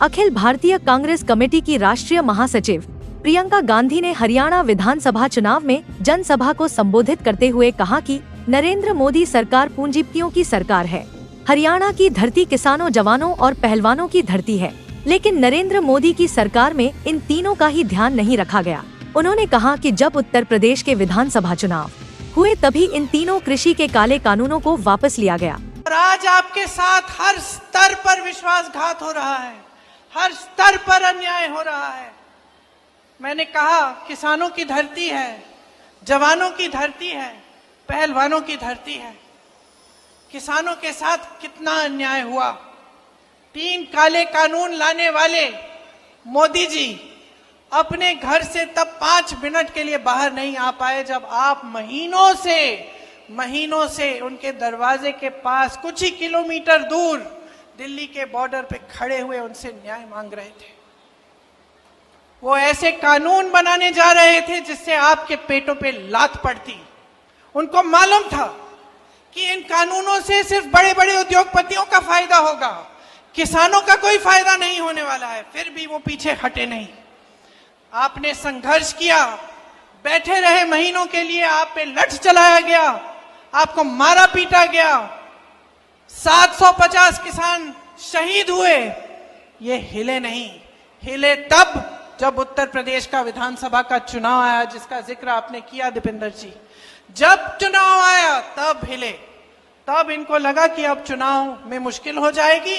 Akhil Bharatiya Congress committee की राष्ट्रीय महासचिव प्रियंका गांधी ने हरियाणा विधानसभा चुनाव में जनसभा को संबोधित करते हुए कहा कि नरेंद्र मोदी सरकार पूंजीपतियों की सरकार है। हरियाणा की धरती किसानों, जवानों और पहलवानों की धरती है, लेकिन नरेंद्र मोदी की सरकार में इन तीनों का ही ध्यान नहीं रखा गया। उन्होंने कहा कि जब उत्तर प्रदेश के विधानसभा चुनाव हुए तभी इन तीनों कृषि के काले कानूनों को वापस लिया गया। और आज आपके साथ हर स्तर पर विश्वासघात हो रहा है, हर स्तर पर अन्याय हो रहा है। मैंने कहा किसानों की धरती है, जवानों की धरती है, पहलवानों की धरती है। किसानों के साथ कितना अन्याय हुआ। 3 काले कानून लाने वाले मोदी जी अपने घर से तब 5 मिनट के लिए बाहर नहीं आ पाए जब आप महीनों से उनके दरवाजे के पास कुछ ही किलोमीटर दूर दिल्ली के बॉर्डर पे खड़े हुए उनसे न्याय मांग रहे थे। वो ऐसे कानून बनाने जा रहे थे जिससे आपके पेटों पे लात पड़ती। उनको मालूम था कि इन कानूनों से सिर्फ बड़े बड़े उद्योगपतियों का फायदा होगा, किसानों का कोई फायदा नहीं होने वाला है। फिर भी वो पीछे हटे नहीं। आपने संघर्ष किया, बैठे रहे महीनों के लिए, आप पे लठ चलाया गया, आपको मारा पीटा गया, 750 किसान शहीद हुए। ये हिले नहीं, हिले तब जब उत्तर प्रदेश का विधानसभा का चुनाव आया, जिसका जिक्र आपने किया दीपेंद्र जी। जब चुनाव आया तब हिले, तब इनको लगा कि अब चुनाव में मुश्किल हो जाएगी,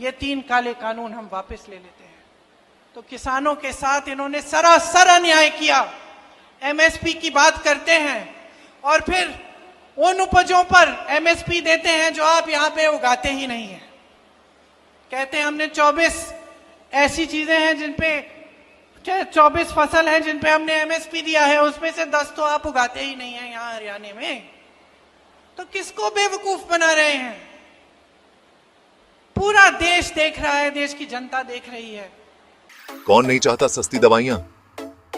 ये 3 काले कानून हम वापस ले लेते हैं। तो किसानों के साथ इन्होंने सरासर अन्याय किया। एमएसपी की बात करते हैं और फिर उन उपजों पर एमएसपी देते हैं जो आप यहाँ पे उगाते ही नहीं है। कहते हैं हमने 24 ऐसी चीजें हैं जिन पे 24 फसल हैं जिन पे हमने एमएसपी दिया है, उसमें से 10 तो आप उगाते ही नहीं है यहाँ हरियाणा में। तो किसको बेवकूफ बना रहे हैं? पूरा देश देख रहा है, देश की जनता देख रही है। कौन नहीं चाहता सस्ती दवाइयां?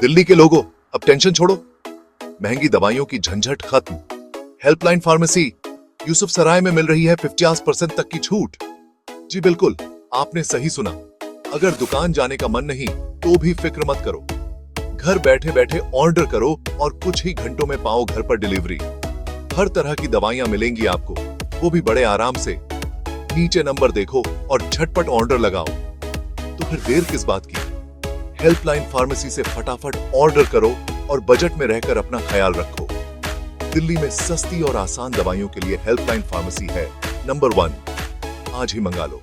दिल्ली के लोगों, अब टेंशन छोड़ो, महंगी दवाइयों की झंझट खत्म। हेल्पलाइन फार्मेसी यूसुफ सराय में मिल रही है 50% तक की छूट। जी बिल्कुल, आपने सही सुना। अगर दुकान जाने का मन नहीं तो भी फिक्र मत करो, घर बैठे बैठे ऑर्डर करो और कुछ ही घंटों में पाओ घर पर डिलीवरी। हर तरह की दवाइयां मिलेंगी आपको, वो भी बड़े आराम से। नीचे नंबर देखो और झटपट ऑर्डर लगाओ। तो फिर देर किस बात की? हेल्पलाइन फार्मेसी से फटाफट ऑर्डर करो और बजट में रहकर अपना ख्याल रखो। दिल्ली में सस्ती और आसान दवाइयों के लिए हेल्पलाइन फार्मेसी है नंबर 1। आज ही मंगा लो।